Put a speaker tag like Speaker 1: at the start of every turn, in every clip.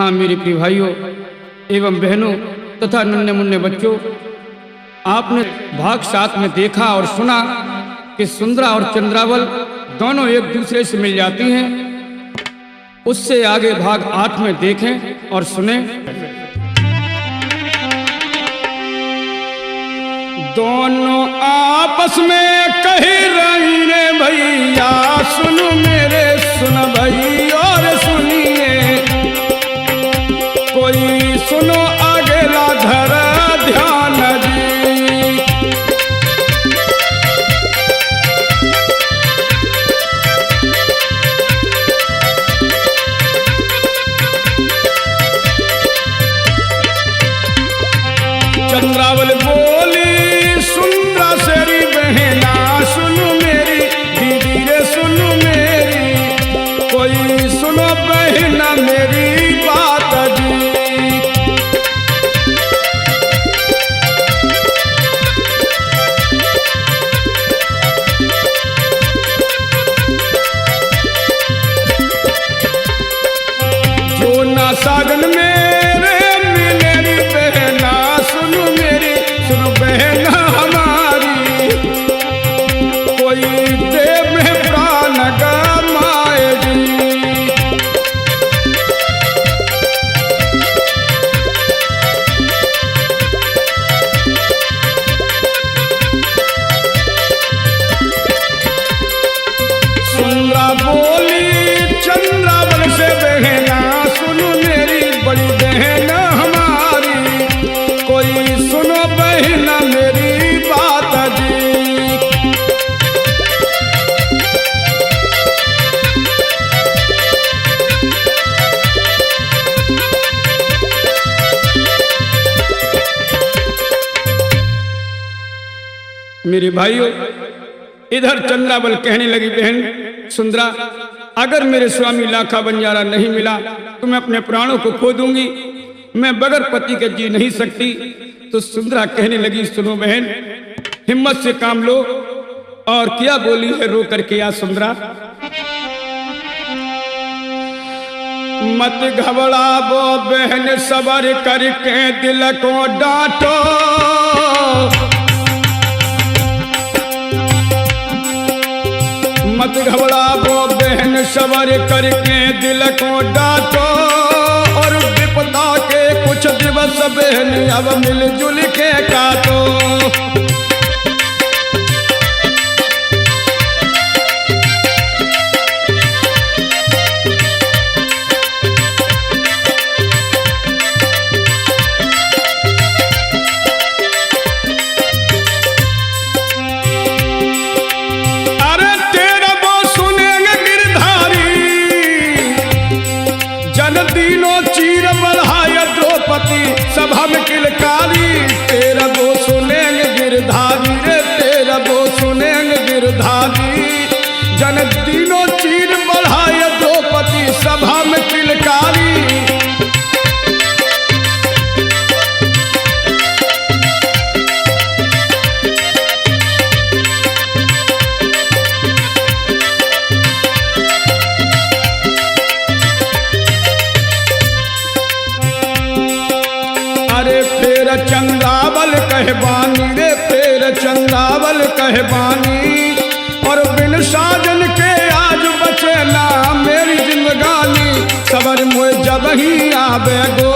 Speaker 1: हाँ मेरे प्रिय भाइयों एवं बहनों तथा नन्हे मुन्ने बच्चों, आपने भाग 7 में देखा और सुना कि सुंदरा और चंद्रावल दोनों एक दूसरे से मिल जाती हैं। उससे आगे भाग 8 में देखें और सुने। दोनों आपस में कही रही रे भैया, सुन मेरे सुन भाई और सुनिए, कोई सुनो आगे ला धर ध्यान जी। चंद्रावल बोली सुंदरा सेरी बहना, सुन मेरी दीदी रे सुन मेरी, कोई सुनो बहना मेरी बात जी। जो ना सागन मेरे मिलेरी बहना, सुन मेरी सुन बहना हमारी, कोई देव में प्राण गमाए जी। सुंदरा बोली चंद्रावल से बहना, सुन मेरी बड़ी बहन हमारी, कोई सुनो बहना मेरी बात जी। मेरे भाइयों, इधर चंद्रावल कहने लगी, बहन सुंदरा, अगर मेरे स्वामी लाखा बंजारा नहीं मिला तो मैं अपने प्राणों को खो दूंगी, मैं बगैर पति के जी नहीं सकती। तो सुंदरा कहने लगी, सुनो बहन, हिम्मत से काम लो। और क्या बोली है रो करके या सुंदरा, मत घबराओ बहन सबर करके दिल को डांटो, मत घबराओ बहन सबर करके दिल को डांटो, और विपदा के कुछ दिवस बहन अब मिलजुल के काटो। सभा में किलकारी तेरा वो सुनेंगे गिरधारी रे, तेरा वो सुनेंगे गिरधारी, जन तीनों चीर बढ़ाए द्रौपदी सभा में किलकारी। चंद्रावल कहबानी रे, फिर चंद्रावल कहबानी, और बिन साजन के आज बचे ना मेरी जिंदगानी, सबर मुझे जब ही आवे गो,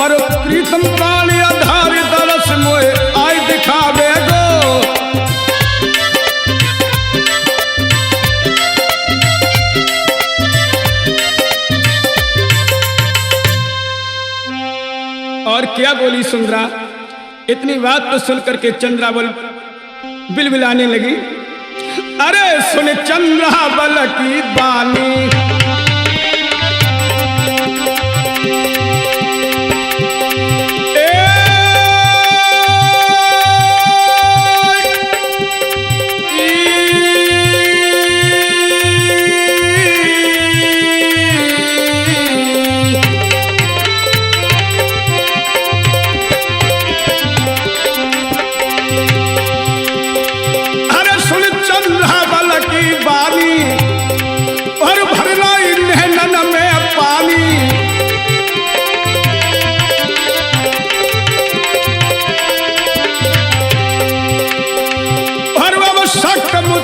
Speaker 1: और प्रीतम प्राण आधार दरस मुझे आई दिखावे गो। और क्या बोली सुंदरा, इतनी बात तो सुनकर के चंद्रावल बिलबिलाने लगी। अरे सुन चंद्रावल की बानी,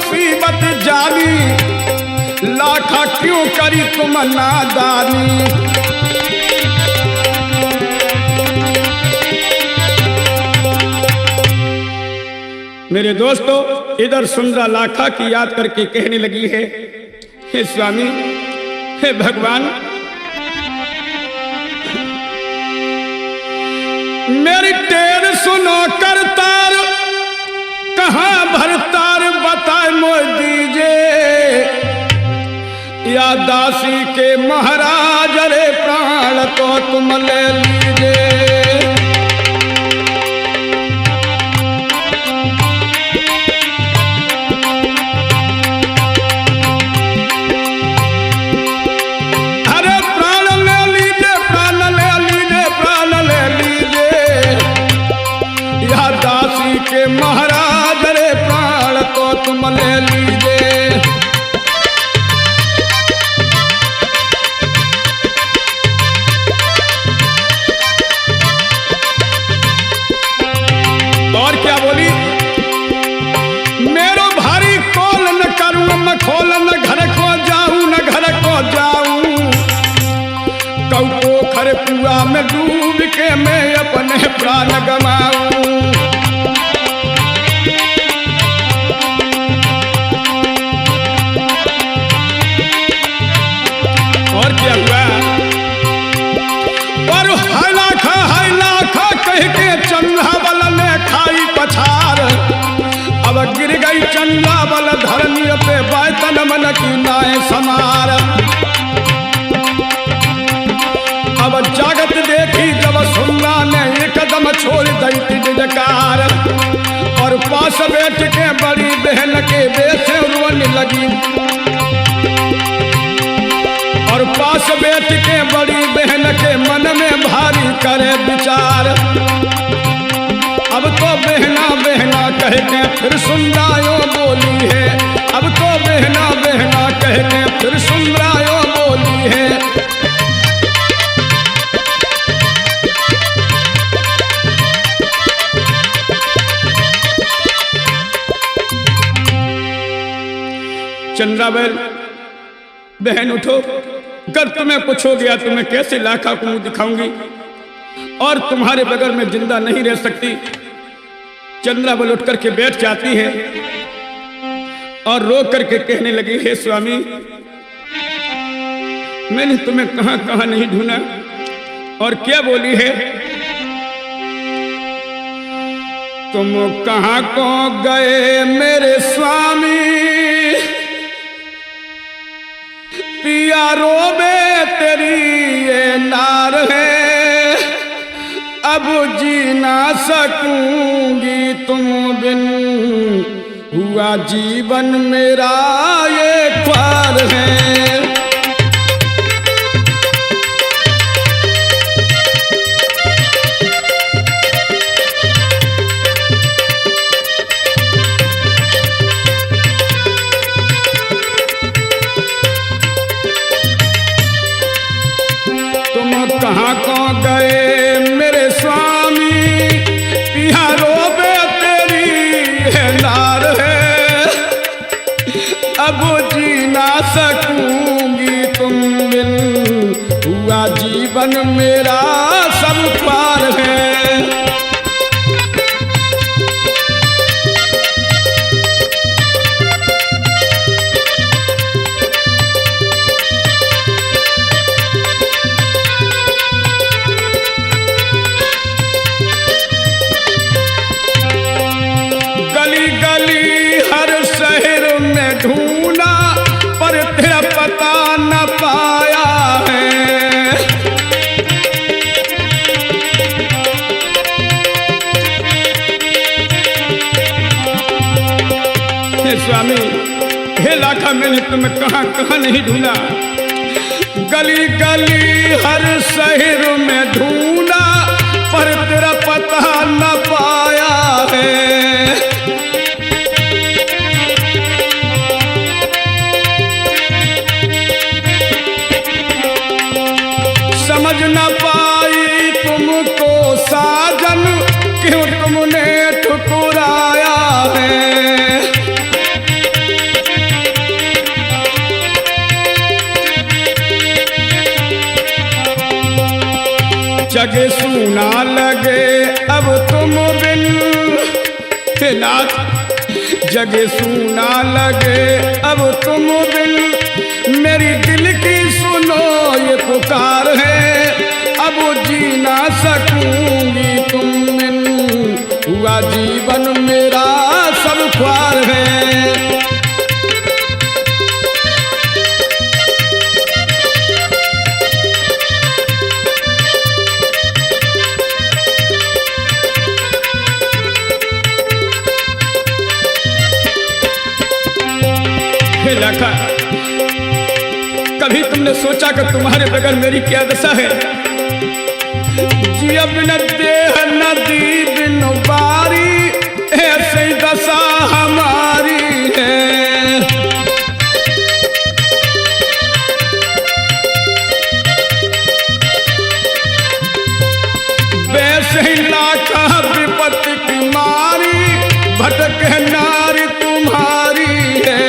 Speaker 1: मुसीबत जानी, लाखा क्यों करी तुम नादानी। मेरे दोस्तों, इधर सुंदरा लाखा की याद करके कहने लगी है, हे स्वामी, हे भगवान, मेरी टेर सुनो करतार, कहाँ भरतार बताए मोह दीजिए, या दासी के महाराज रे प्राण को तुम ले लीजिए। के महाराज रे प्राण को तुम ले लीजिए। और क्या बोली, मेरो भारी कौल न करूं मैं खोल, न घर को जाऊं न घर को जाऊं, कौ पोखर कुआं में डूब के मैं अपने प्राण गवाऊं। और क्या हुआ, और हाय लाखा कह के चंद्रावल ने खाई पछार, अब गिर गई चंद्रावल धरनी पे बैतन मन की नाय समार। अब जागत देखी जब सुंदरा ने एकदम छोड़ दी जकार, और पास बैठ के बड़ी बहन के बेसे रोने लगी, और पास बैठ के बड़ी बहन के मन में भारी करे विचार। अब तो बहना बहना कह के फिर सुंदरा बोली है, अब तो बहना बहना कह के फिर सुंदरा बोली है। चंद्रावल, बहन उठो, अगर तुम्हें कुछ हो गया तो मैं कैसे लाखा को मुंह दिखाऊंगी, और तुम्हारे बगैर मैं जिंदा नहीं रह सकती। चंद्रावल उठ करके बैठ जाती है और रो करके कहने लगी, हे स्वामी, मैंने तुम्हें कहां कहां नहीं ढूंढा। और क्या बोली है, तुम कहां को गए मेरे स्वामी, पिया रोबे तेरी ये नार है, अब जी ना सकूंगी तुम बिन, हुआ जीवन मेरा ये ख्वार है। कहाँ को गए मेरे स्वामी, पिया रोबे तेरी है नार है, अब जी ना सकूंगी तुम बिन, हुआ जीवन मेरा सब पार है। ढूंढा पर तेरा पता न पाया है, हे स्वामी, हे लाखा, मैंने तुम्हें कहां कहां नहीं ढूंढा, गली गली हर शहर में ढूंढा पर तेरा पता न पाया है। समझ न पाई तुमको साजन, क्यों तुमने ठुकराया है। जगे सूना लगे अब तुम बिन, मेरी दिल की सुनो ये पुकार है, अब जी ना सकूंगी तुम बिन, हुआ जीवन मेरा सब ख्वार है। लाखा, कभी तुमने सोचा कि तुम्हारे बगैर मेरी क्या दशा है? जिया बिन देह नदी बिन बारी, ऐसे ही दशा हमारी है। वैसे ही लाखा विपत्ति की मारी, भटक नारी तुम्हारी है।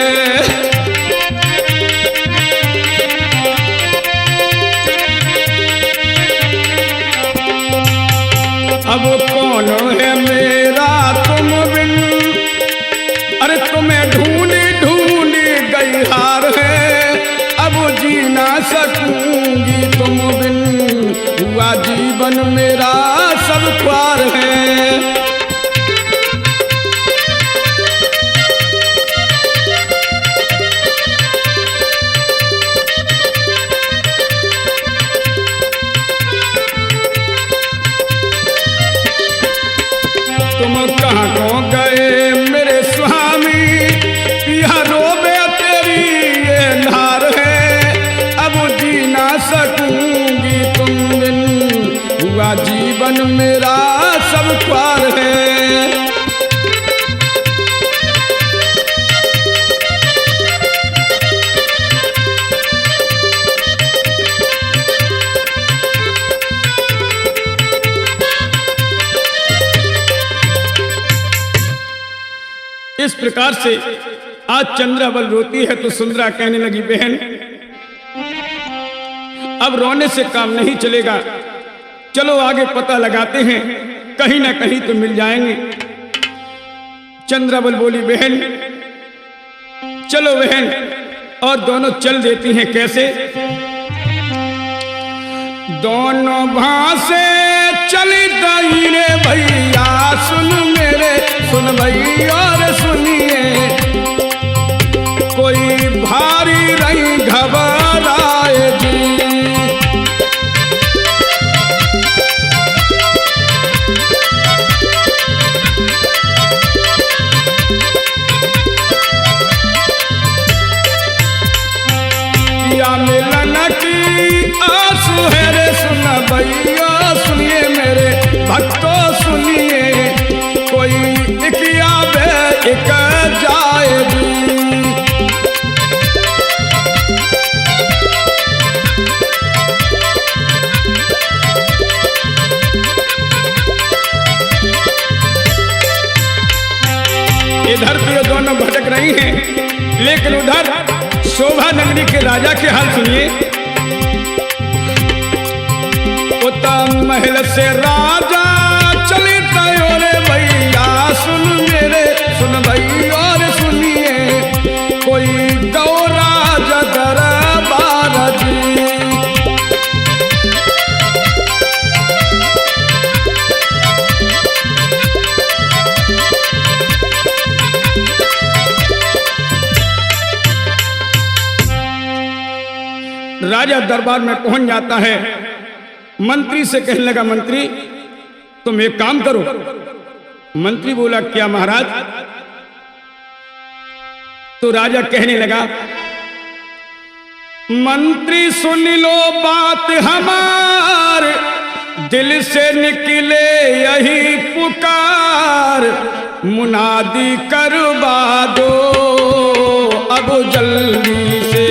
Speaker 1: अब कौन है मेरा तुम बिन, अरे तुम्हें ढूंढी ढूंढी गई हार है, अब जी ना सकूंगी तुम बिन, हुआ जीवन मेरा सब ख्वार है। तुम कहाँ को गए मेरे स्वामी, पिया रोबे तेरी ये नार है, अब जी ना सकूंगी तुम बिन, हुआ जीवन मेरा सब ख्वार है। इस प्रकार से आज चंद्रावल रोती है तो सुंदरा कहने लगी, बहन अब रोने से काम नहीं चलेगा, चलो आगे पता लगाते हैं, कहीं ना कहीं तो मिल जाएंगे। चंद्रावल बोली, बहन चलो बहन, और दोनों चल देती हैं। कैसे? दोनों भासे चली गई रे भैया, सुन मेरे सुन भई और सुनिए, कोई भारी रही घबराए जी। या मिलन की आंसू है रे सुन भैया, सुनिए मेरे भक्तों सुनिए, कोई एक आवे एक जाए भी। इधर तो ये दोनों भटक रही हैं, लेकिन उधर शोभा नगरी के राजा के हाल सुनिए। उत्तम महल से राजा चले तयो रे भैया, सुन मेरे सुन भई और सुनिए, कोई गौराज दरबार जी। राजा दरबार में पहुंच जाता है, मंत्री से कहने लगा, मंत्री तुम एक काम करो। मंत्री बोला, क्या महाराज? तो राजा कहने लगा, मंत्री सुन लो बात हमार, दिल से निकले यही पुकार, मुनादी करवा दो अब जल्दी से।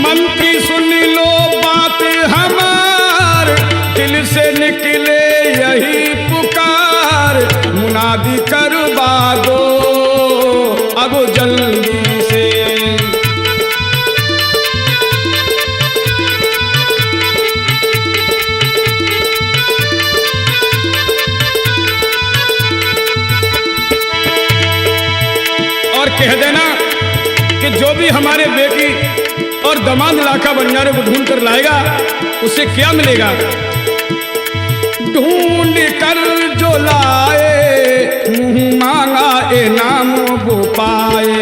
Speaker 1: मंत्री सुन लो बात हमार, दिल से निकले यही कह देना कि जो भी हमारे बेटी और दामाद लाखा बंजारे को ढूंढ कर लाएगा उसे क्या मिलेगा। ढूंढ कर जो लाए मुंह मांगा इनाम वो पाए।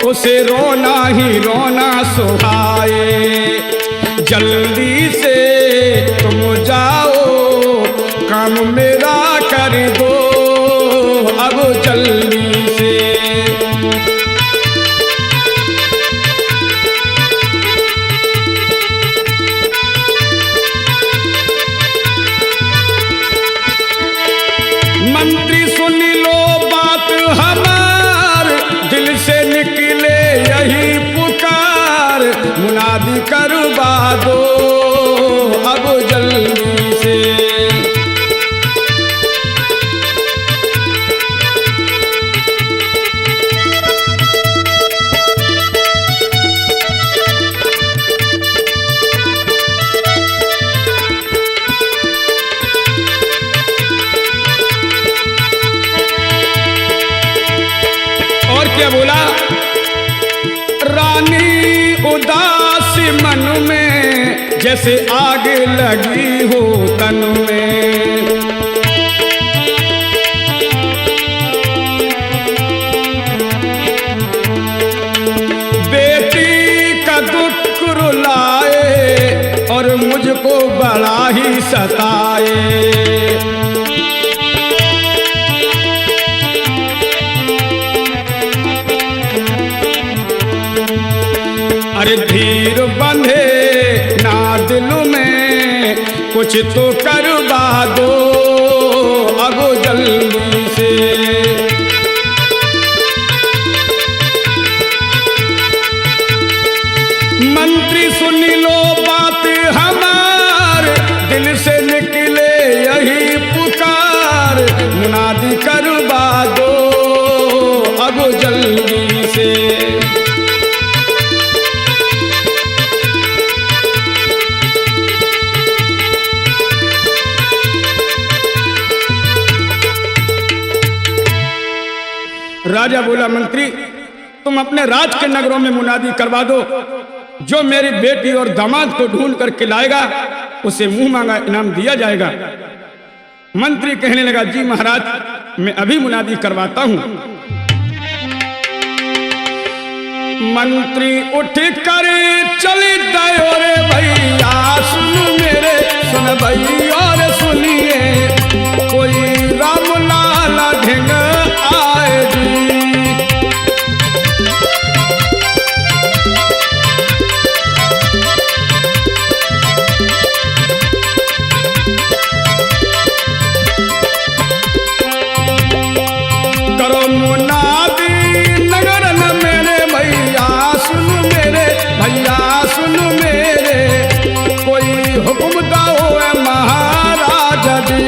Speaker 1: उसे रोना ही रोना सुहाए। जल्दी से तुम जाओ काम मेरा कर दो अब जल्दी से। मंत्री सुन लो बात हमार, दिल से निकले यही पुकार, मुनादी करवा दो अब जल्दी से। और क्या बोला, रानी उदास मन में जैसे आग लगी हो तन में। बेटी का दुख रुलाए और मुझको बड़ा ही सताए। अरे धीर बंधे ना दिल में कुछ तो करवा दो अब जल्दी से। मंत्री सुन लो बात हमार, दिल से निकले यही पुकार, मुनादी करवा दो अब जल्दी से। राजा बोला, मंत्री तुम अपने राज के नगरों में मुनादी करवा दो, जो मेरी बेटी और दामाद को ढूंढ करके लाएगा उसे मुंह मांगा इनाम दिया जाएगा। मंत्री कहने लगा, जी महाराज मैं अभी मुनादी करवाता हूं। मंत्री उठ कर चले गए, रे भैया सुन मेरे, सुन भैया और सुनिए, कोई राम लाला ढेंग आए जी। करो मुनादी नगर न मेरे भैया सुन मेरे, भैया सुन मेरे, कोई हुक्म दो महाराज जी।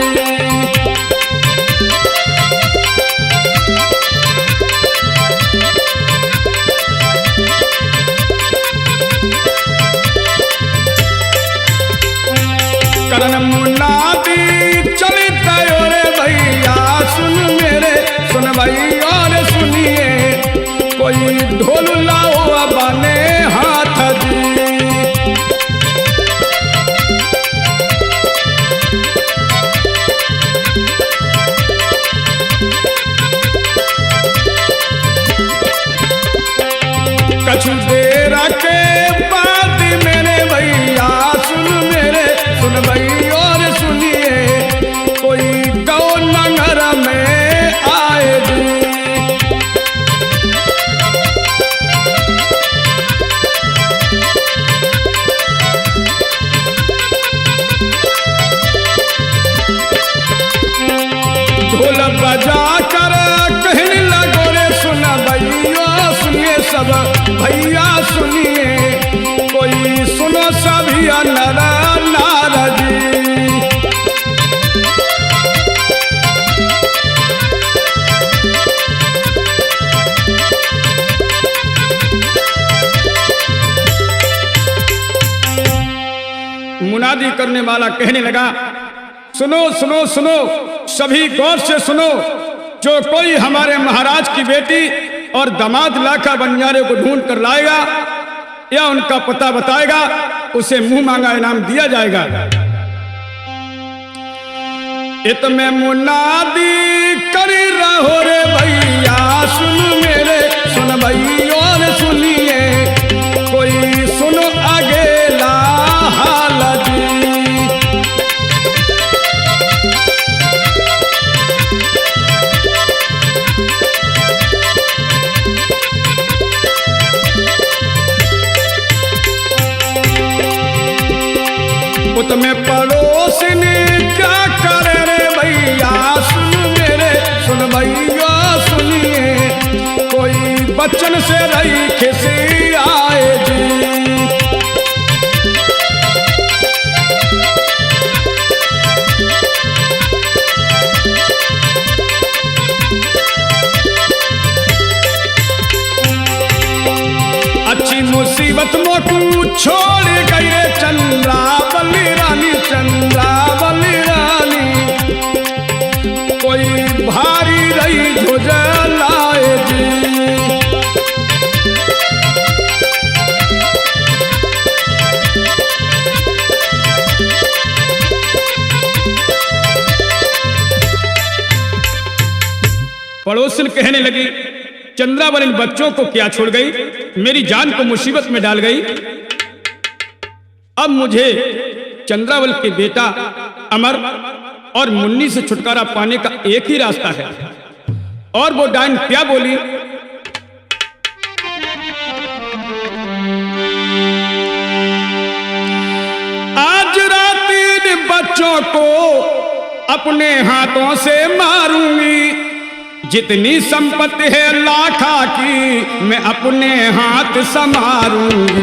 Speaker 1: करन मुनादी चले गयो रे भैया सुन मेरे, सुन भैया और सुनिए, कोई ढोल लाओ बने हाथ जी। कछु देर के बाद मेरे भैया सुन मेरे, सुन भैया और सुनिए, कोई गौ नगर में आए जी। ढोल बजा कर कहने लगो रे, सुन भैया सुनिए सब भैया शादी करने वाला कहने लगा, सुनो सुनो सुनो, सभी गौर से सुनो, जो कोई हमारे महाराज की बेटी और दामाद लाखा बंजारे को ढूंढ कर लाएगा या उनका पता बताएगा, उसे मुंह मांगा इनाम दिया जाएगा। इत में मुनादी कर रहो रे भैया, सुन मेरे सुन भई और सुनिए, कोई सुनो अगेला हाल जी। उत में पड़ोस ने क्या करे रे भैया, सुन मेरे सुन भैया सुनिए, कोई बच्चन से रही खिसी आए जी। अच्छी मुसीबत मोटू छोड़ गई रे चंद्रावली रानी, चंद्रावली रानी, कोई भारी रही झुझलाए जी। पड़ोसन कहने लगी, चंद्रावली बच्चों को क्या छोड़ गई, मेरी जान को मुसीबत में डाल गई। अब मुझे चंद्रावल के बेटा अमर और मुन्नी से छुटकारा पाने का एक ही रास्ता है। और वो डायन क्या बोली, आज रात इन बच्चों को अपने हाथों से मारूंगी, जितनी संपत्ति है लाखा की मैं अपने हाथ संभारूंगी।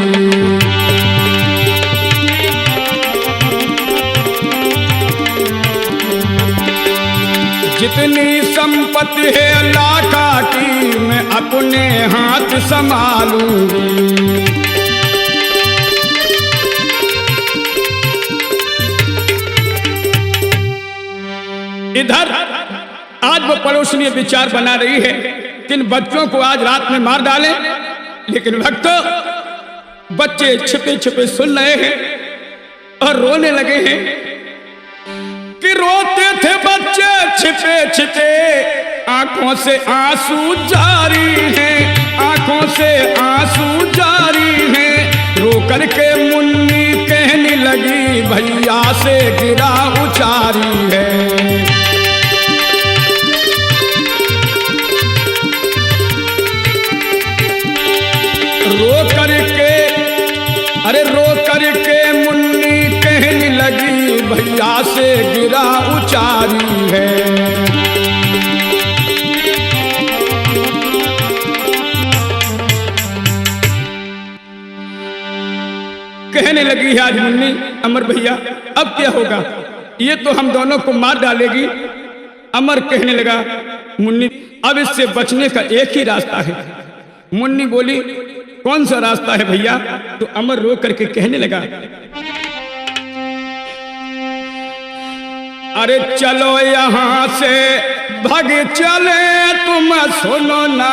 Speaker 1: जितनी संपत्ति है लाखा की मैं अपने हाथ संभालूंगी। इधर आज वो पड़ोसनी विचार बना रही है कि इन बच्चों को आज रात में मार डालें, लेकिन भक्तों बच्चे छिपे छिपे सुन रहे हैं और रोने लगे हैं कि रोते थे बच्चे छिपे छिपे, आंखों से आंसू जारी हैं, आंखों से आंसू जारी हैं। रो करके मुन्नी कहने लगी, भैया से गिरा उचारी है। रो करके, अरे रो करके मुन्नी कहने लगी, भैया से गिरा उचारी है। कहने लगी आज मुन्नी, अमर भैया अब क्या होगा, ये तो हम दोनों को मार डालेगी। अमर कहने लगा, मुन्नी अब इससे बचने का एक ही रास्ता है। मुन्नी बोली, कौन सा रास्ता है भैया? तो अमर रो करके कहने लगा, अरे चलो यहाँ से भाग चले, तुम सुनो ना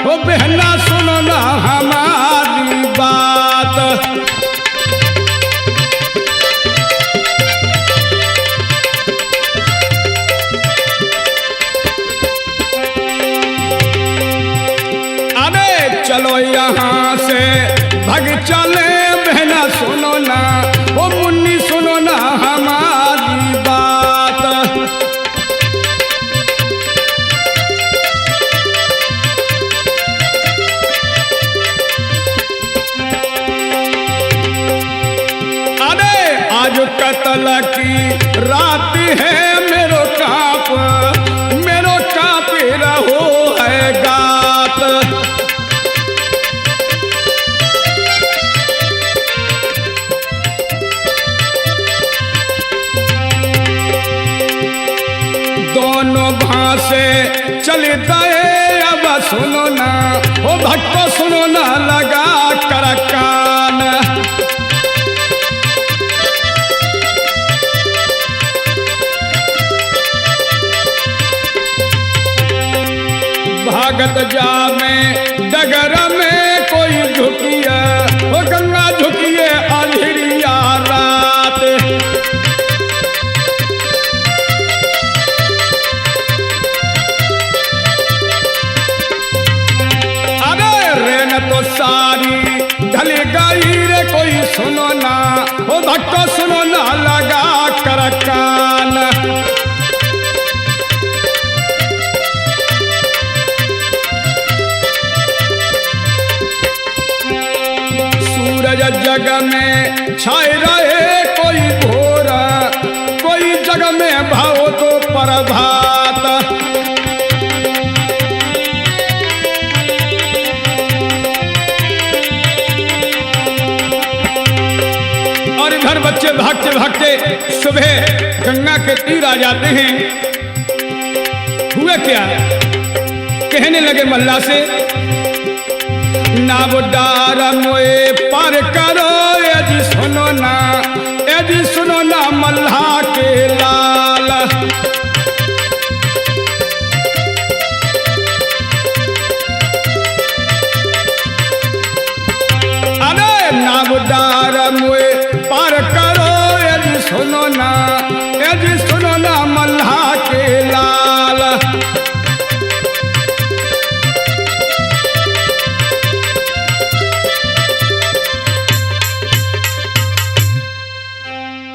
Speaker 1: ओ बहना, सुनो ना हमारी बात। चलो यहाँ से भाग चले बहना, सुनो ना ओ मुन्नी, सुनो ना हमारी बात। अरे आज कत्ल की रात है, मेरो काप रहो है गात। दोनों भाषे चले गए, अब सुनो ना ओ भक्तो, सुनो ना लगा कर कान। भागत जावे डगर में कोई झुकिए, वो गंगा झुकिए अंधेरिया रात। अरे रेन तो सारी ढल गई रे कोई सुनो ना, ओ भक्तो सुनो ना लगा कर कान। सूरज जग में छाए रहे कोई भोरा, कोई जग में भाव तो प्रभात। और इधर बच्चे भागते भागते सुबह गंगा के तीर आ जाते हैं। हुआ क्या, कहने लगे मल्ला से, नाव डार मोए पार करो यदि सुनो ना, यदि सुनो ना मल्हा के लाल। अरे नाव डार मोए पार करो यदि सुनो ना, यदि सुनो ना मल्हा के लाल।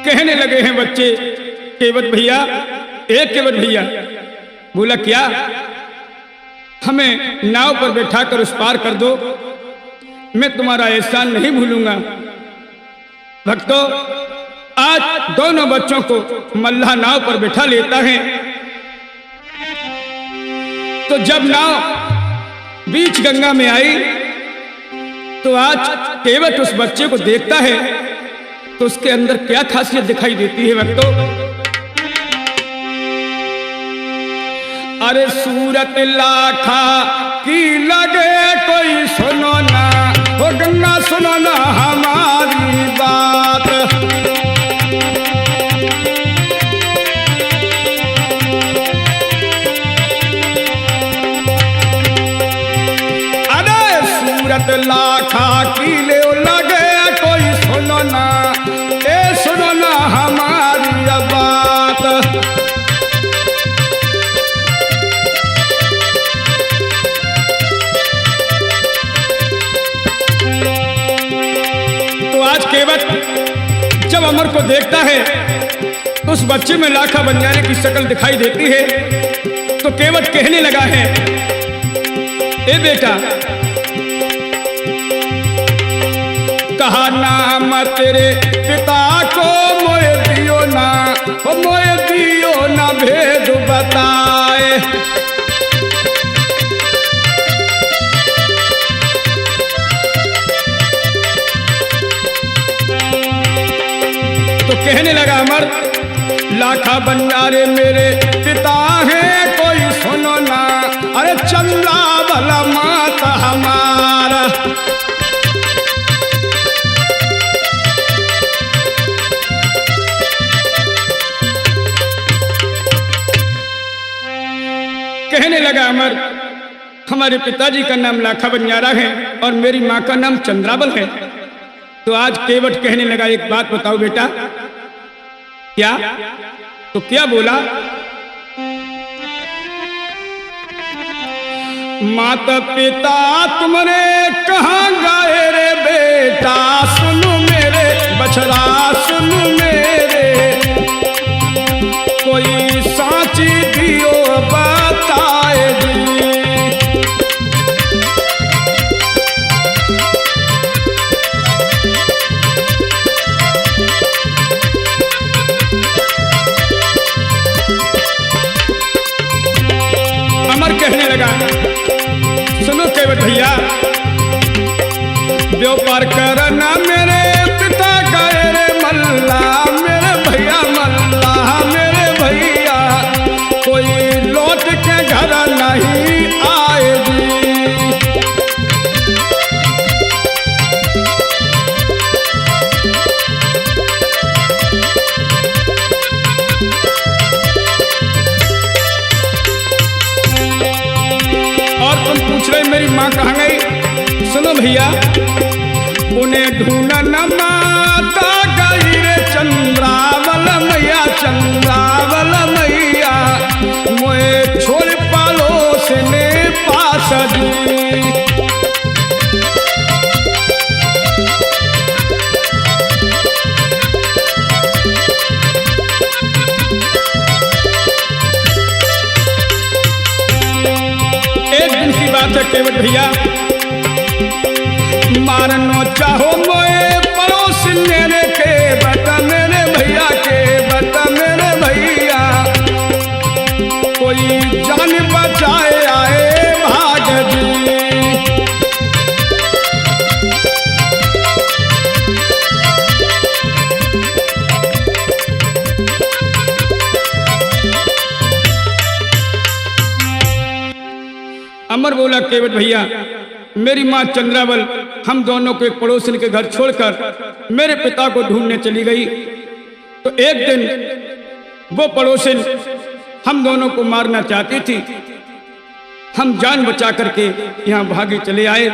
Speaker 1: कहने लगे हैं बच्चे, केवट भैया, एक केवट भैया। बोला क्या, हमें नाव पर बैठा कर उस पार कर दो, मैं तुम्हारा एहसान नहीं भूलूंगा। भक्तों, आज दोनों बच्चों को मल्लाह नाव पर बैठा लेता है। तो जब नाव बीच गंगा में आई तो आज केवट उस बच्चे को देखता है तो उसके अंदर क्या खासियत दिखाई देती है भक्तों। अरे सूरत लाखा की लगे कोई सुनो ना, वो गंगा सुनो ना हमारी बात। अरे सूरत लाखा की ले लगे कोई सुनो ना, ए सुनो ना हमारी बात। तो आज केवट जब अमर को देखता है तो उस बच्चे में लाखा बंजारे की शक्ल दिखाई देती है। तो केवट कहने लगा है, ए बेटा, कहा नाम तेरे पिता को मोए दियो ना, ओ मोए दियो ना भेद बताए। तो कहने लगा अमर, लाखा बंजारे मेरे पिता हैं कोई सुनो ना, अरे चंदा भला माता हमारा। कहने लगा अमर, हमारे पिताजी का नाम लाखा बंजारा है और मेरी माँ का नाम चंद्राबल है। तो आज केवट कहने लगा, एक बात बताओ बेटा। क्या? तो क्या बोला? माता पिता तुमने कहाँ गए रे बेटा, सुनो मेरे बछड़ा सुनो मेरे, कोई साची दियो बताए दी। अमर कहने लगा, सुनो केवट भैया, व्यापार करना मेरे पिता गए रे मल्ला, मेरे भैया मल्ला, मेरे भैया कोई लौट के घर नहीं आएगी। और तुम पूछ रहे मेरी माँ कहाँ गई। सुनो भैया, उन्हें ढूंढन माता गई रे चंद्रावल मैया, चंद्रावल मैया मोए छोड़ पड़ोस ने पास दी। केवट भैया, मारनो चाहो मोए पड़ोस मेरे के बता मेरे भैया के बता मेरे भैया, कोई जान बचाए आए भाग जी। अमर बोला केवट भैया, मेरी माँ चंद्रावल हम दोनों को एक पड़ोसन के घर छोड़कर मेरे पिता को ढूंढने चली गई। तो एक दिन वो पड़ोसन हम दोनों को मारना चाहती थी। हम जान बचा करके यहाँ भागे चले आए।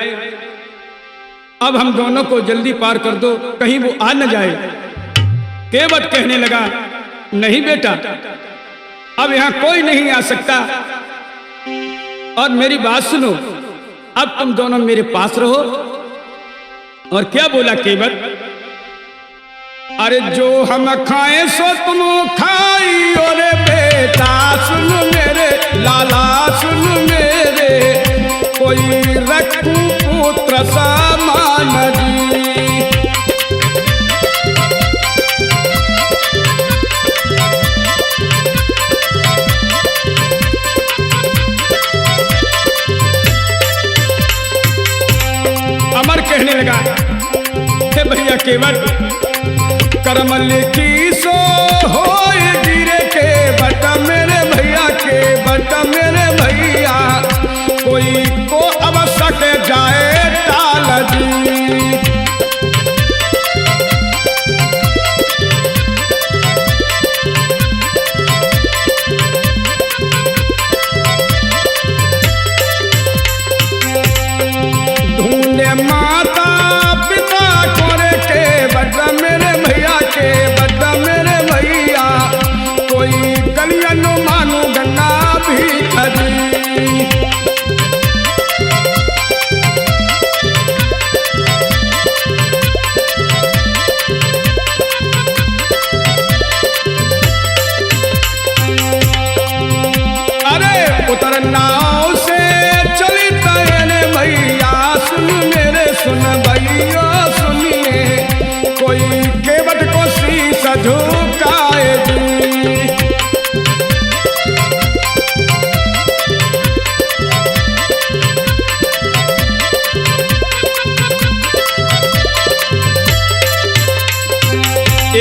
Speaker 1: अब हम दोनों को जल्दी पार कर दो, कहीं वो आ न जाए। केवट कहने लगा, नहीं बेटा, अब यहाँ कोई नहीं आ सकता। और मेरी बात सुनो, अब तुम दोनों मेरे पास रहो। और क्या बोला केवट, अरे जो हम खाएं सो तुम खाई, और बेटा सुन मेरे लाला सुन मेरे, कोई रखू पुत्र समान जी। कहने लगा, हे भैया केवट, करमल की सो हो गिरे के बटा मेरे भैया के बटा मेरे भैया, कोई को अब सक जाए टाल जी। ढूंढे माता पिता कोरे के बड़ा मेरे भैया के बड़ा मेरे भैया, कोई गलियन मानो गन्ना भी खरी। अरे उतर नाव से चली तैने भैया, सुन मेरे सुन भैया सुनिए, कोई केवट को शीश झुकाए जी।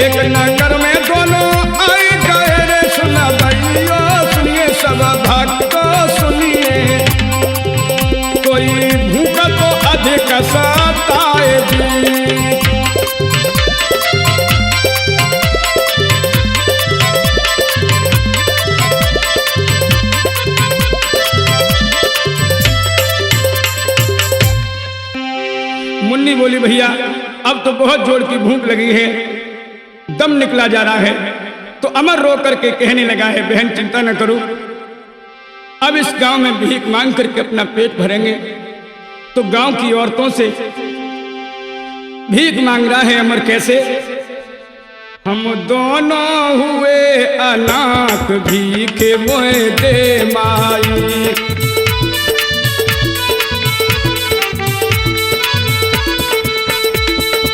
Speaker 1: एक नगर में दोनों आई गए रे, सुन भैया सुनिए सब भक्त सुनिए, कोई भूखा तो अधिक सताए जी। मुन्नी बोली, भैया अब तो बहुत जोर की भूख लगी है, दम निकला जा रहा है। तो अमर रो करके कहने लगा है, बहन चिंता न करो, अब इस गांव में भीख मांग करके अपना पेट भरेंगे। तो गांव की औरतों से भीख मांग रहा है अमर, कैसे, हम दोनों हुए अनाथ भीखे मोए दे माई,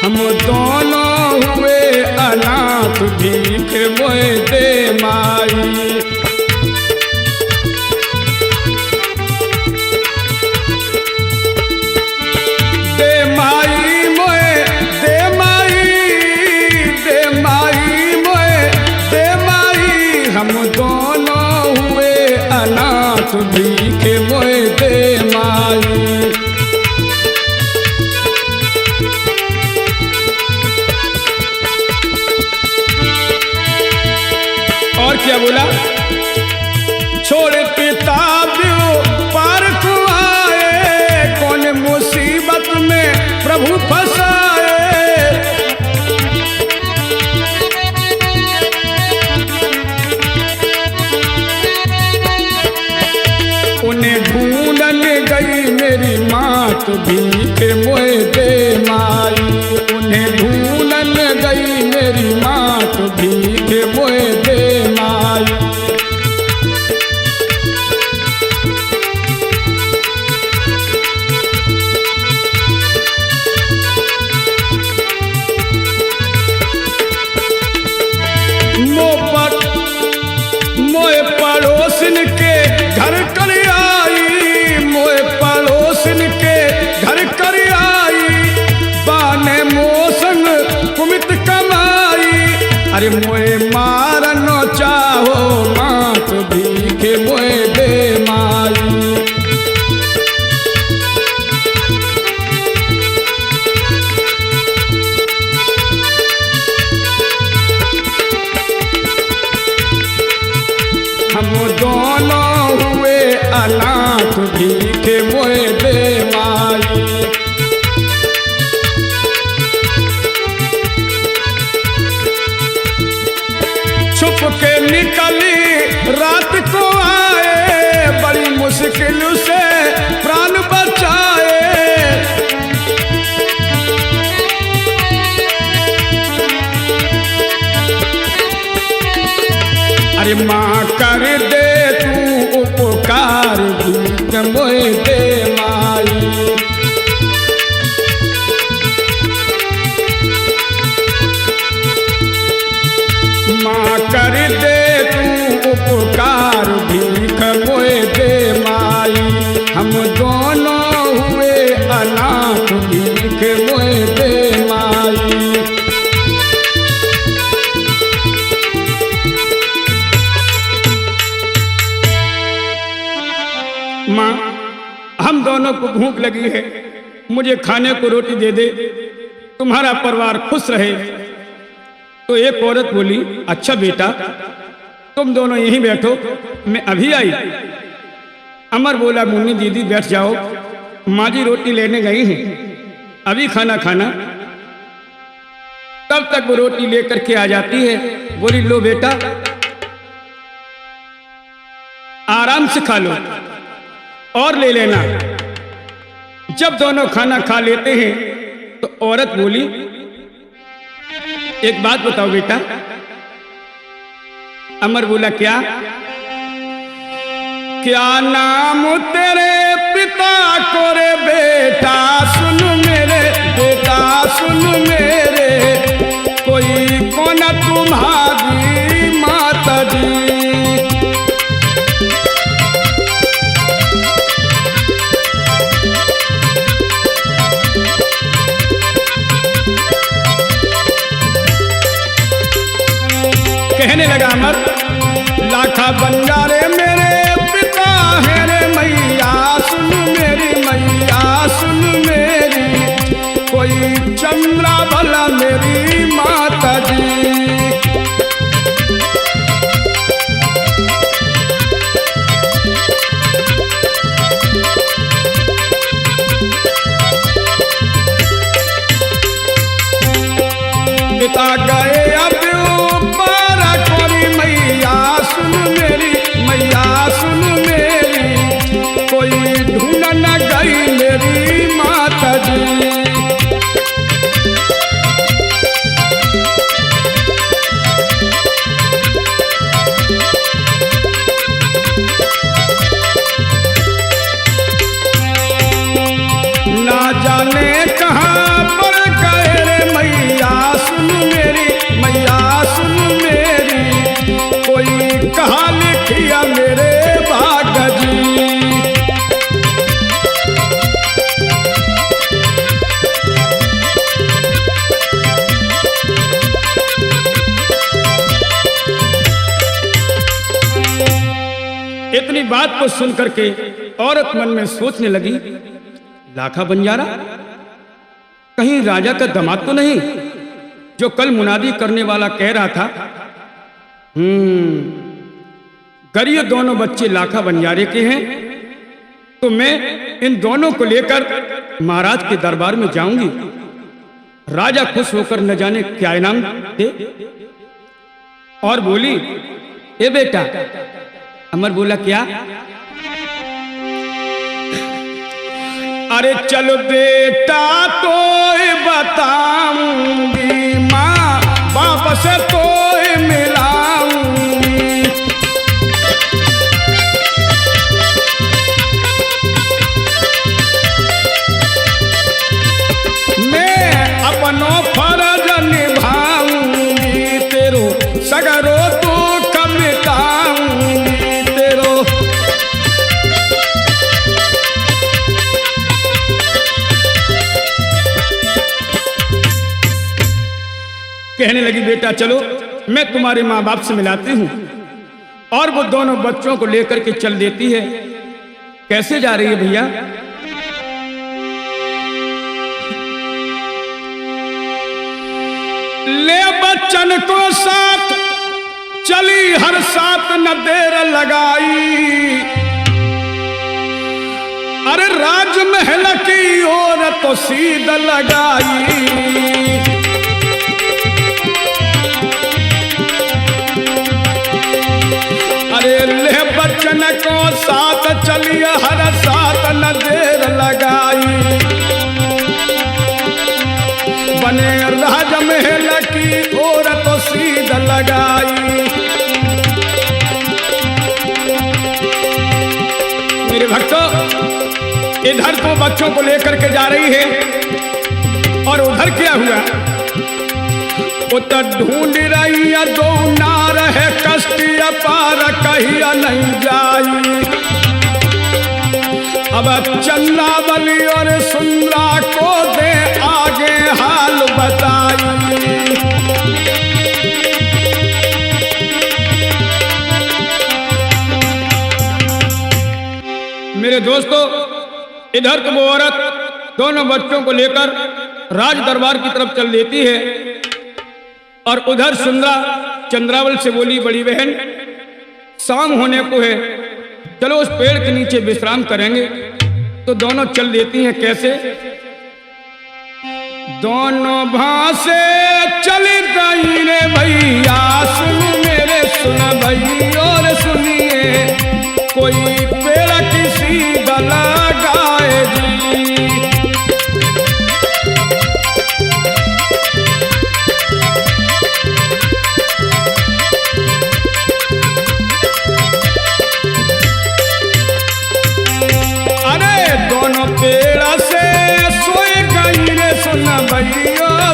Speaker 1: हम दोनों हुए अनाथ भीखे मोए दे माई। दे माई मोए दे माई, दे माई मोए दे माई, हम दोनों हुए अनाथ भीखे मोए दे माई। और क्या बोला मात भीख मोए दे माई, उन्हें ढूंढन गई मेरी मात भीख मोए दे माई। मोए पड़ोसन के घर कर आई, मोए पड़ोसन के घर कर आई, बाने मोसंग कुमित कमाई। अरे मोए मारनो चाहो मात भीख मोए दे माई। हम दोनों हुए अनाथ भीख मोए दे माई। छुप के निकली रात को आए, बड़ी मुश्किल से प्राण बचाए। अरे माँ कर दे तू उपकार भीख मोए दे माई। माँ कर दे तू उपकार भीख मोए दे माई। हम दोनों हुए अनाथ भीख मोए दे माई। माँ हम दोनों को भूख लगी है, मुझे खाने को रोटी दे दे, तुम्हारा परिवार खुश रहे। तो एक औरत बोली, अच्छा बेटा तुम दोनों यहीं बैठो, मैं अभी आई। अमर बोला, मुन्नी दीदी बैठ जाओ, माँ जी रोटी लेने गई हैं, अभी खाना खाना। तब तक वो रोटी लेकर के आ जाती है। बोली, लो बेटा आराम से खा लो और ले लेना। जब दोनों खाना खा लेते हैं तो औरत बोली, एक बात बताओ बेटा। अमर बोला, क्या? क्या नाम तेरे पिता को रे बेटा सुन मेरे, बेटा सुन मेरे, कोई कौन तुम्हारी माता जी। कहने लगा अमर, लाखा बंजारे मेरे पिता है रे मैया सुन मेरी, मैया सुन मेरी, कोई चंद्रा भला मेरी माता जी। पिता गए अब सुन मेरी, मैया सुन मेरी, कोई ढूंढ न गई मेरी माता जी। ना जाने कहाँ पर गए रे मैया सुन मेरी, मैया सुन मेरी, कोई कहा लिखिया मेरे भाग जी। इतनी बात को सुनकर के औरत मन में सोचने लगी, लाखा बंजारा कहीं राजा का दामाद तो नहीं, जो कल मुनादी करने वाला कह रहा था। अगर ये दोनों बच्चे लाखा बंजारे के हैं तो मैं इन दोनों को लेकर महाराज के दरबार में जाऊंगी। राजा खुश होकर न जाने क्या इनाम दे। और बोली, ए बेटा। अमर बोला, क्या? अरे चल बेटा तो बताऊंगी, माँ बाप से तो मिलाऊंगी। मैं अपनों फर्ज निभाऊंगी, तेरो सगरो दुख मिटाऊंगी तेरो। कहने लगी बेटा चलो मैं तुम्हारे माँ बाप से मिलाती हूँ। और वो दोनों बच्चों को लेकर के चल देती है। कैसे जा रही है भैया? ले बच्चन को साथ चली हर साथ न देर लगाई। अरे राजमहल की ओर तो सीध लगाई। अरे ले बच्चन को साथ चली हर साथ न देर लगाई। बने राजमहल की ओर तो सीध लगाई। मेरे भक्तों, इधर तो बच्चों को लेकर के जा रही है और उधर क्या हुआ? उतर ढूंढ रही है दो नार है कष्टिया पार कहिया नहीं जाई। अब चंद्रावली और सुंदरा को दे आगे हाल बताई। मेरे दोस्तों, इधर तो वो औरत दोनों बच्चों को लेकर राज दरबार की तरफ चल देती है और उधर सुंदरा चंद्रावल से बोली बड़ी बहन शाम होने को है, चलो उस पेड़ के नीचे विश्राम करेंगे। तो दोनों चल देती हैं। कैसे? दोनों भासे चल गई रे भैया, सुन मेरे सुन भई और सुनिए, कोई पेड़ किसी लगाए जी।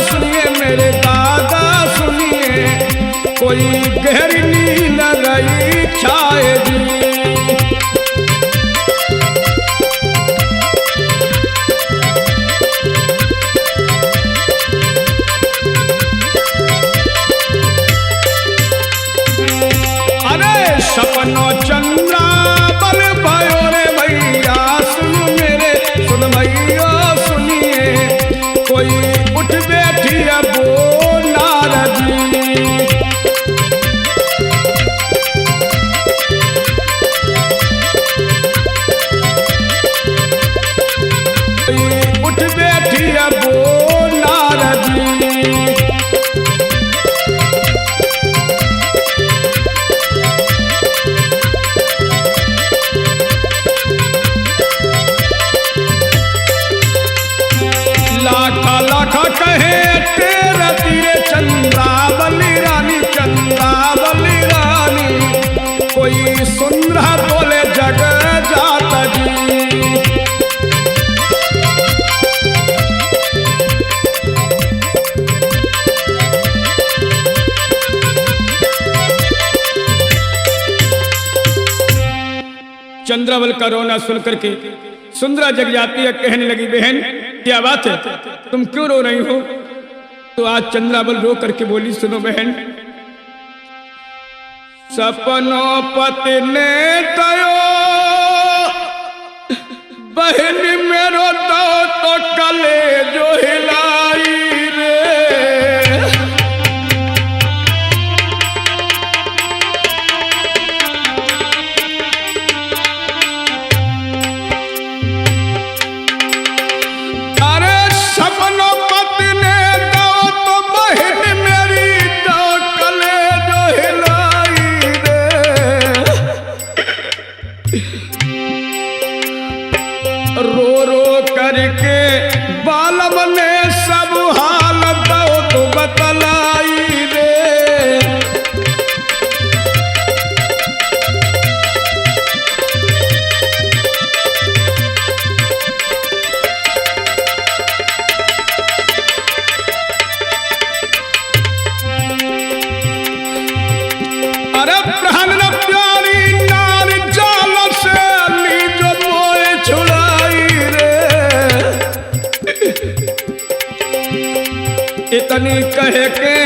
Speaker 1: सुनिए मेरे दादा सुनिए, कोई गहरी नींद रही छाए जी। अरे सपनो चंद्रा बल भयो रे भैया, सुन मेरे सुन भैया सुनिए, कोई उठ बैठी वो नारदी। उठ बैठी वो नारदी। लाखा लाखा कहे तेरा तीरे चंद्रावली रानी, चंद्रावली रानी, कोई सुंदरा बोले जग जाता जी। चंद्रावल का रोना सुन करके सुंदरा जग जाती है। कहने लगी बहन क्या बात है, तुम क्यों रो रही हो? तो आज चंद्रावल रो करके बोली सुनो बहन, सपनों पति ने तयो बहन मेरो तो कले जो हिलाई रे। रो के बालम ने सब हाल दो तो बतलाई रे। अरे प्रहन प्यारी नार जाल से लीजो मोए छुड़ाई रे। इतनी कहे के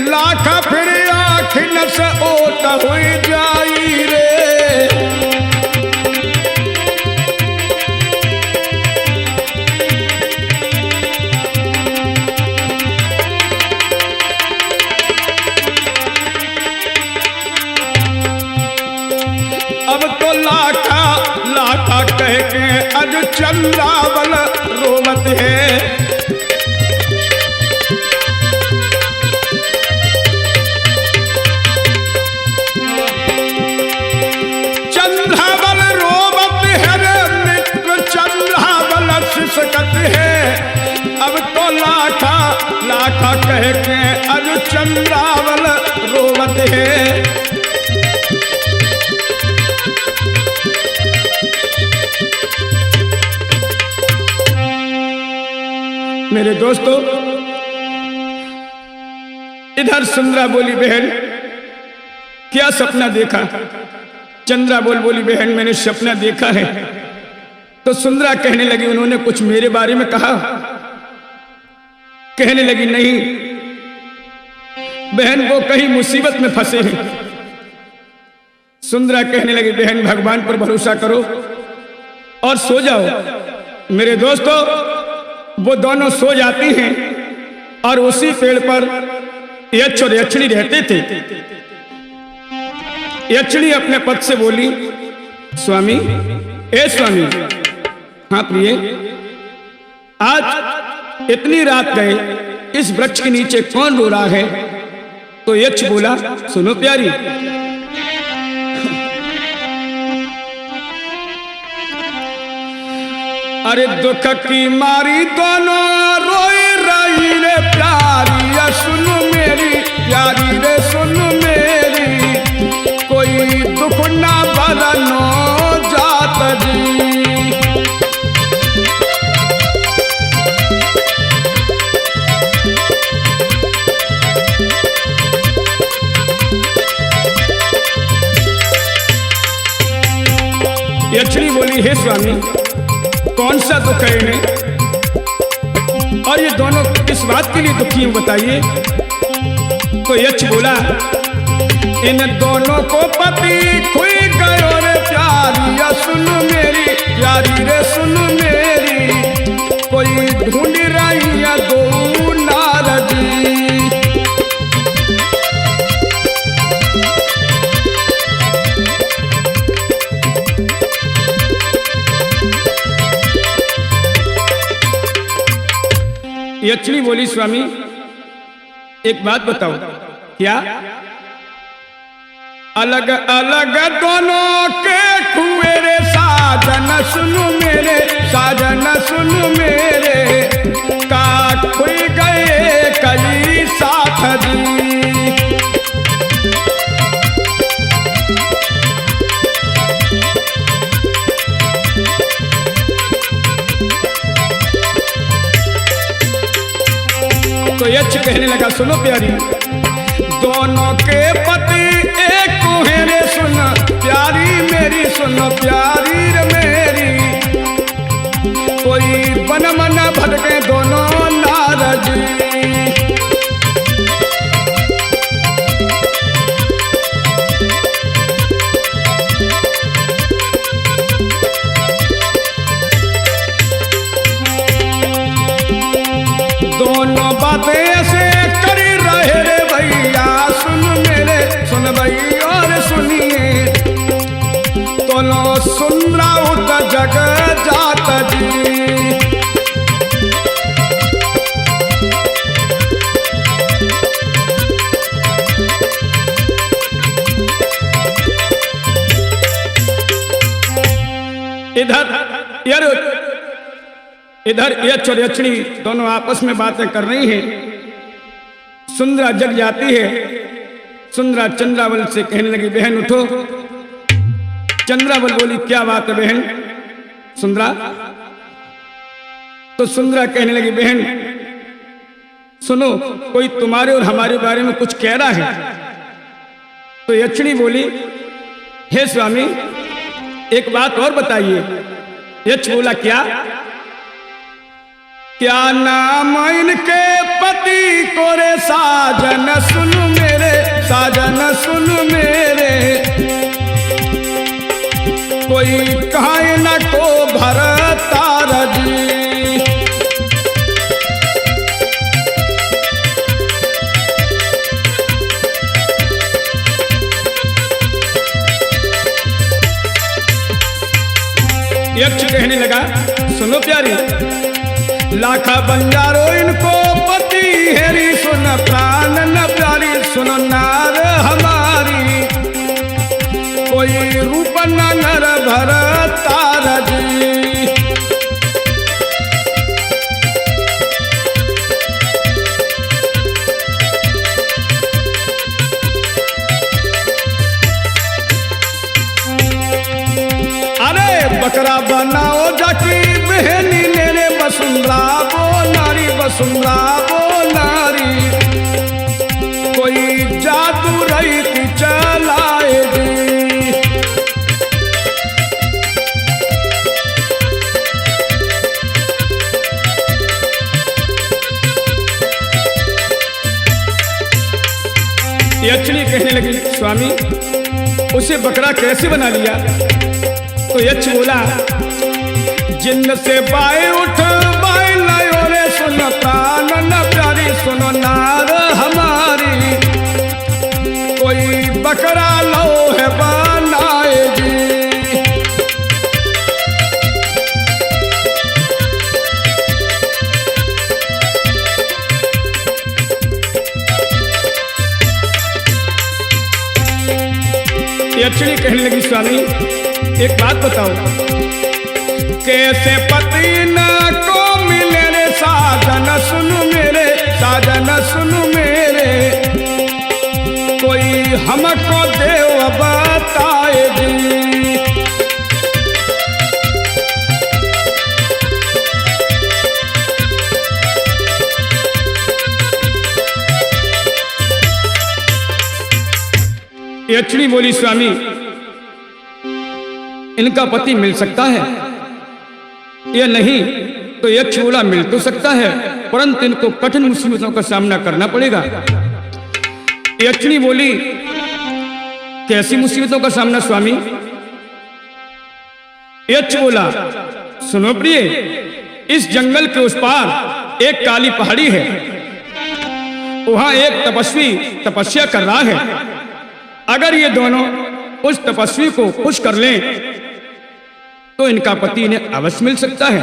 Speaker 1: लाख फिर आखिन से ओट हुई जाई रे। अब तो लाखा लाखा कह के अज चंद्रावल रोवत है। चंद्रावल रोवत है रे मित्र चंद्रावल सिसकत है। अब तो लाखा लाखा कह के अज चंद्रावल रोवत है। मेरे दोस्तों, इधर सुंदरा बोली बहन क्या सपना देखा। चंद्रा बोली बहन मैंने सपना देखा है। तो सुंदरा कहने लगी उन्होंने कुछ मेरे बारे में कहा। कहने लगी नहीं बहन वो कहीं मुसीबत में फंसे हैं। सुंदरा कहने लगी बहन भगवान पर भरोसा करो और सो जाओ। मेरे दोस्तों वो दोनों सो जाती हैं और उसी पेड़ पर यक्ष और यक्षिणी रहते थे। यक्षिणी अपने पद से बोली स्वामी ए स्वामी। हाँ प्रिय आज इतनी रात गए इस वृक्ष के नीचे कौन रो रहा है। तो यक्ष बोला सुनो प्यारी अरे दुख की मारी दोनों रोई रही रे प्यारी। सुन मेरी प्यारी रे सुन मेरी कोई दुख ना बरनो जात जी। यक्षिणी बोली हे स्वामी कौन सा दुख है इन्हें और ये दोनों किस बात के लिए दुखी हैं बताइए। तो यक्ष बोला इन दोनों को पति खुई गयो रे प्यारी। सुन मेरी प्यारी रे सुन मेरी कोई ढूंढ रही है दो नारजी। यक्षिणी बोली स्वामी एक बात बताओ क्या अलग अलग दोनों के खुए रे साजन सुन मेरे साजन सुन मेरे का खुई गए कई साथ जी। तो यक्ष कहने लगा सुनो प्यारी दोनों के पति एक है रे सुन प्यारी मेरी सुन प्यारी रे मेरी कोई बन मन भटके दोनों नारजी। दोनों बातें ऐसे करी रहे रे भैया सुन मेरे सुन भाई और सुनिए दोनों इधर यक्ष और यक्षिणी दोनों आपस में बातें कर रही हैं। सुंदरा जग जाती है। सुंदरा चंद्रावल से कहने लगी, बहन उठो। चंद्रावल बोली, क्या बात है बहन सुंदरा? तो सुंदरा कहने लगी, बहन सुनो, कोई तुम्हारे और हमारे बारे में कुछ कह रहा है। तो यक्षिणी बोली, हे स्वामी एक बात और बताइए। यक्ष बोला, क्या? क्या नाम इनके पति को रे साजन सुन मेरे, साजन सुन मेरे, कोई कहे न को भरतार जी। यक्ष कहने लगा, सुनो प्यारी, लाखा बंजारो इनको पति हेरी, सुन प्राण न प्यारी, सुनो नार हमारी, कोई रूप न नर भर तार जी। अरे बकरा बनाओ जाकी बहनी मेरे, वसुंधरा वो नारी, वसुंधरा वो नारी, कोई जादू रही चलाएगी। यक्षिणी कहने लगी, स्वामी उसे बकरा कैसे बना लिया? तो यक्ष बोला, जिन्न से बाएं उठ बाएं लायो रे, सुन प्राण न प्यारी, सुनो नार हमारी, कोई बकरा लो है बनाएगी। यक्षिणी कहने लगी, स्वामी एक बात बताओ, कैसे पति न को मिले रे, साजन सुन मेरे, साजन सुन मेरे, कोई हमको देव बताएगी। यक्षिणी बोली, स्वामी इनका पति मिल सकता है या नहीं? तो यक्ष बोला, मिल तो सकता है, परंतु इनको कठिन मुसीबतों का सामना करना पड़ेगा। यक्षिणी बोली, कैसी मुसीबतों का सामना स्वामी? यक्ष बोला, सुनो प्रिय, इस जंगल के उस पार एक काली पहाड़ी है, वहां एक तपस्वी तपस्या कर रहा है। अगर ये दोनों उस तपस्वी को खुश कर लें तो इनका पति इन्हें अवश्य मिल सकता है।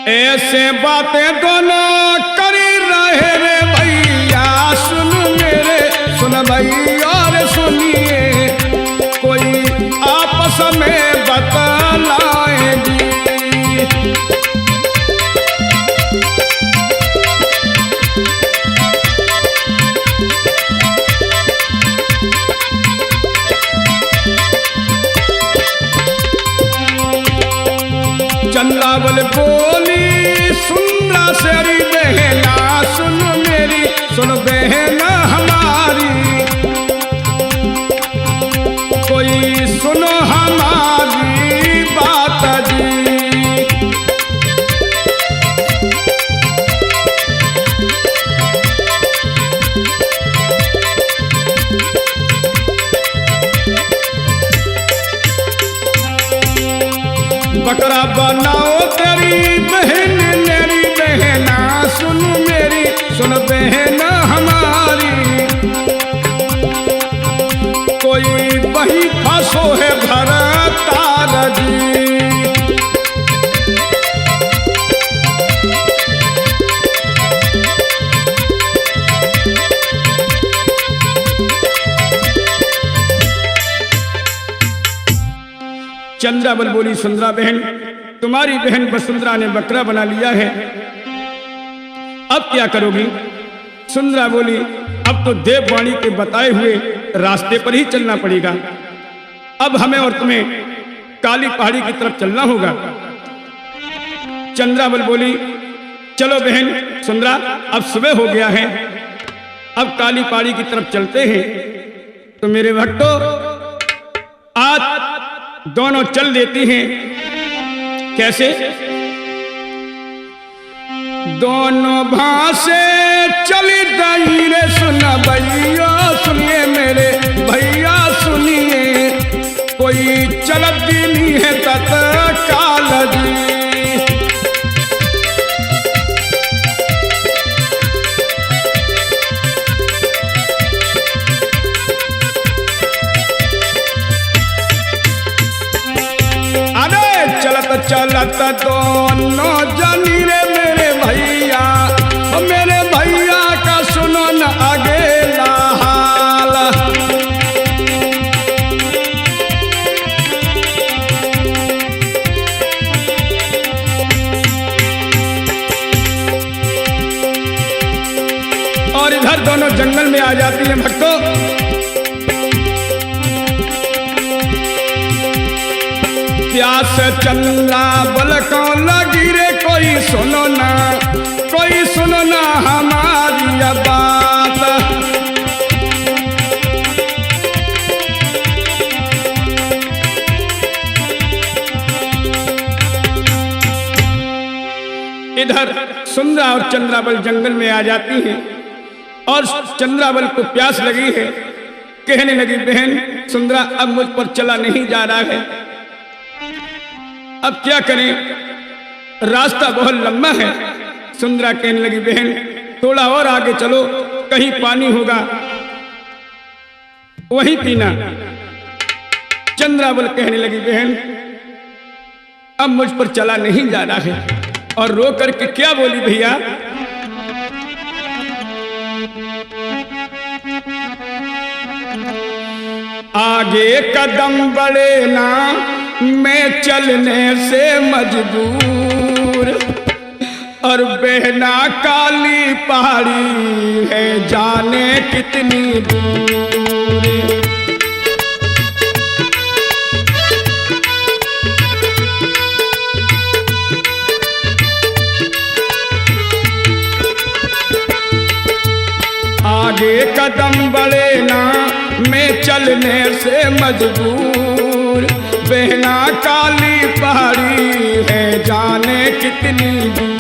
Speaker 1: ऐसे बातें दोनों कर रहे रे भैया, सुन मेरे, सुन भैया रे सुनिए, कोई आपस में बतलाएगी। चंद्रावल बोली, सुंदरा से, अरे बहना सुन मेरी, सुन बहना हमारी, कोई सुनो हमारी बात जी। बकरा बनाओ तेरी बहन मेरी, बहना सुन मेरी, सुन बहना हमारी, कोई वही फंसो है भरतार जी। चंद्रावल बोली, सुंदरा बहन तुम्हारी बहन वसुंधरा ने बकरा बना लिया है, अब क्या करोगी? सुंदरा बोली, अब तो देववाणी के बताए हुए रास्ते पर ही चलना पड़ेगा। अब हमें और तुम्हें काली पहाड़ी की तरफ चलना होगा। चंद्रावल बोली, चलो बहन सुंदरा, अब सुबह हो गया है, अब काली पहाड़ी की तरफ चलते हैं। तो मेरे भक्तों, आज दोनों चल देती हैं। कैसे? दोनों भासे चली गई रे, सुना भैया सुनिए मेरे भैया सुनिए, कोई चलती नहीं है तत्काल जी। चलत दोनों जानी रे मेरे भैया, मेरे भैया का सुनो न अगेला हाल। और इधर दोनों जंगल में आ जाती हैं भक्तों। प्यास चंद्रावल को लगी रे, कोई सुनो ना, कोई सुनो ना हमारी बात। इधर सुंदरा और चंद्रावल जंगल में आ जाती हैं और चंद्रावल को प्यास लगी है। कहने लगी, बहन सुंदरा, अब मुझ पर चला नहीं जा रहा है, अब क्या करें, रास्ता बहुत लंबा है। सुंदरा कहने लगी, बहन थोड़ा और आगे चलो, कहीं पानी होगा वहीं पीना। चंद्रावल कहने लगी, बहन अब मुझ पर चला नहीं जा रहा है। और रो करके क्या बोली भैया? आगे कदम बढ़े ना, मैं चलने से मजबूर, और बहना काली पहाड़ी है जाने कितनी दूर। आगे कदम बढ़े ना, मैं चलने से मजबूर, बहना काली पहाड़ी है जाने कितनी दूर।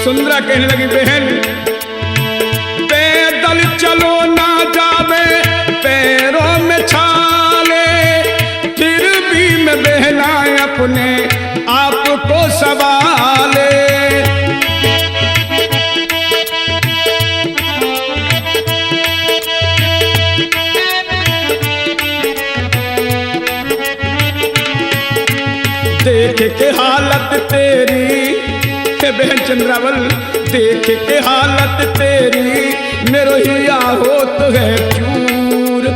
Speaker 1: सुंदरा कहने लगी, बहन पैदल चलो ना जावे पैरों में छाले, फिर भी मैं बहना अपने आपको सवाले। देख के हालत तेरी बहन चंद्रावल, देख के हालत तेरी, मेरो हिया होत है चूर,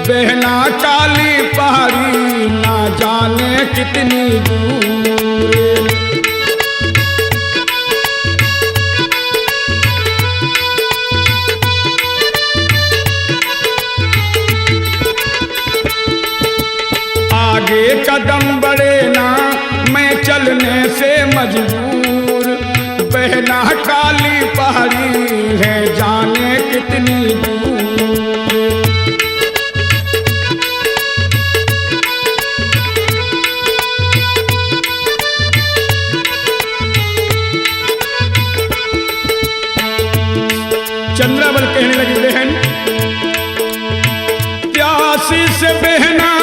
Speaker 1: बहना काली पहाड़ी ना जाने कितनी दूर। आगे कदम बढ़े ना, मैं चलने से मजबूर, बहना काली पहाड़ी है जाने कितनी दूर। चंद्रावल कहने लगी, बहन प्यासी से बहना